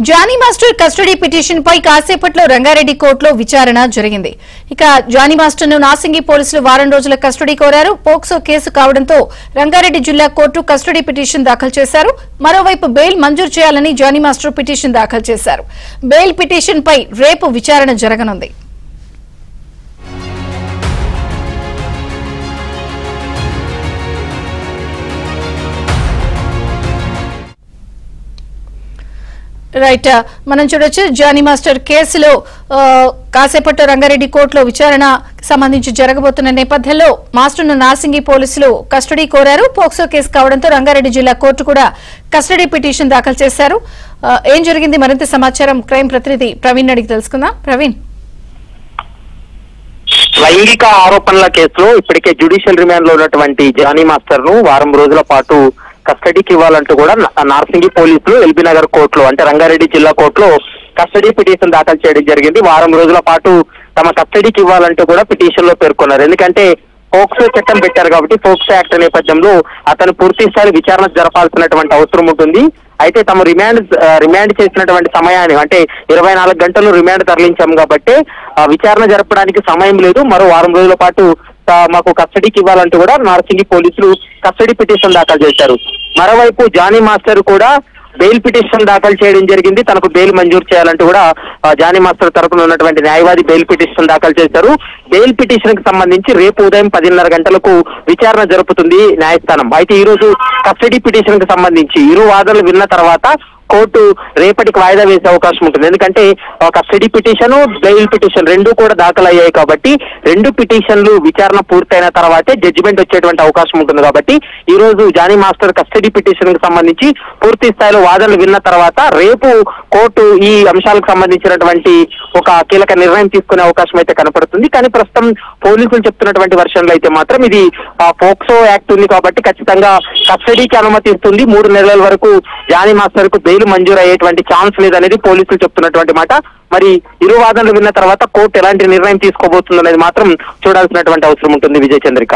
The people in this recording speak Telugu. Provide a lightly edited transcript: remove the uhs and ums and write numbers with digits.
జానీ మాస్టర్ కస్టడీ పిటిషన్ పై కాసేపట్లో రంగారెడ్డి కోర్టులో విచారణ జరిగింది. ఇక జానీ మాస్టర్ ను నాసింగి పోలీసులు వారం రోజుల కస్టడీ కోరారు. పోక్సో కేసు కావడంతో రంగారెడ్డి జిల్లా కోర్టు కస్టడీ పిటిషన్ దాఖలు చేశారు. మరోవైపు బెయిల్ మంజూరు చేయాలని జానీ మాస్టర్ పిటిషన్ దాఖలు చేశారు. బెయిల్ పిటిషన్ పై రేపు విచారణ జరగనుంది. రైట్, మనం చూడొచ్చు జానీ మాస్టర్ కేసులో కాసేపట్టు రంగారెడ్డి కోర్టులో విచారణ సంబంధించి జరగబోతున్న నేపథ్యంలో మాస్టర్ ను నాసింగి పోలీసులు కస్టడీ కోరారు. పోక్సో కేసు కావడంతో రంగారెడ్డి జిల్లా కోర్టు కూడా కస్టడీ పిటిషన్ దాఖలు చేశారు. ఏం జరిగింది, మరింత సమాచారం క్రైమ్ ప్రతినిధి ప్రవీణ్ అడిగి తెలుసుకుందాం. ప్రవీణ్, లైంగిక ఆరోపణల కేసులో ఇప్పటికే జ్యుడిషియల్ రిమాండ్ లో ఉన్నటువంటి జానీ మాస్టర్ ను వారం రోజుల పాటు కస్టడీకి ఇవ్వాలంటూ కూడా నార్సింగి పోలీసులు ఎల్బీ నగర్ కోర్టులో అంటే రంగారెడ్డి జిల్లా కోర్టులో కస్టడీ పిటిషన్ దాఖలు చేయడం జరిగింది. వారం రోజుల పాటు తమ కస్టడీకి ఇవ్వాలంటూ కూడా పిటిషన్ లో పేర్కొన్నారు. ఎందుకంటే పోక్సో చట్టం పెట్టారు కాబట్టి పోక్సో యాక్ట్ నేపథ్యంలో అతను పూర్తి స్థాయి విచారణ జరపాల్సినటువంటి అవసరం ఉంటుంది. అయితే తమ రిమాండ్ చేసినటువంటి సమయాన్ని అంటే 24 గంటలు రిమాండ్ తరలించాం కాబట్టి విచారణ జరపడానికి సమయం లేదు. మరో వారం రోజుల పాటు మాకు కస్టడీకి ఇవ్వాలంటూ కూడా నార్సింగి పోలీసులు కస్టడీ పిటిషన్ దాఖలు చేశారు. మరోవైపు జానీ మాస్టర్ కూడా బెయిల్ పిటిషన్ దాఖలు చేయడం జరిగింది. తనకు బెయిల్ మంజూరు చేయాలంటూ కూడా జానీ మాస్టర్ తరపున ఉన్నటువంటి న్యాయవాది బెయిల్ పిటిషన్ దాఖలు చేశారు. బెయిల్ పిటిషన్ కి సంబంధించి రేపు ఉదయం 10:30 గంటలకు విచారణ జరుపుతుంది న్యాయస్థానం. అయితే ఈ రోజు కస్టడీ పిటిషన్ కి సంబంధించి ఇరు వాదనలు విన్న తర్వాత కోర్టు రేపటికి వాయిదా వేసే అవకాశం ఉంటుంది. ఎందుకంటే కస్టడీ పిటిషన్, బెయిల్ పిటిషన్ రెండూ కూడా దాఖలయ్యాయి కాబట్టి రెండు పిటిషన్లు విచారణ పూర్తయిన తర్వాతే జడ్జిమెంట్ వచ్చేటువంటి అవకాశం ఉంటుంది. కాబట్టి ఈ రోజు జానీ మాస్టర్ కస్టడీ పిటిషన్ కి సంబంధించి పూర్తి స్థాయిలో వాదనలు విన్న తర్వాత రేపు కోర్టు ఈ అంశాలకు సంబంధించినటువంటి ఒక కీలక నిర్ణయం తీసుకునే అవకాశం అయితే కనపడుతుంది. కానీ ప్రస్తుతం పోలీసులు చెప్తున్నటువంటి వర్షన్లు అయితే మాత్రం ఇది పోక్సో యాక్ట్ ఉంది కాబట్టి ఖచ్చితంగా కస్టడీకి అనుమతిస్తుంది. 3 నెలల వరకు జానీ మాస్టర్ కు బెయిల్ మంజూరు అయ్యేటువంటి ఛాన్స్ లేదనేది పోలీసులు చెప్తున్నటువంటి మాట. మరి ఇరు వాదనలు విన్న తర్వాత కోర్టు ఎలాంటి నిర్ణయం తీసుకోబోతుందనేది మాత్రం చూడాల్సినటువంటి అవసరం ఉంటుంది. విజయ చంద్రిక.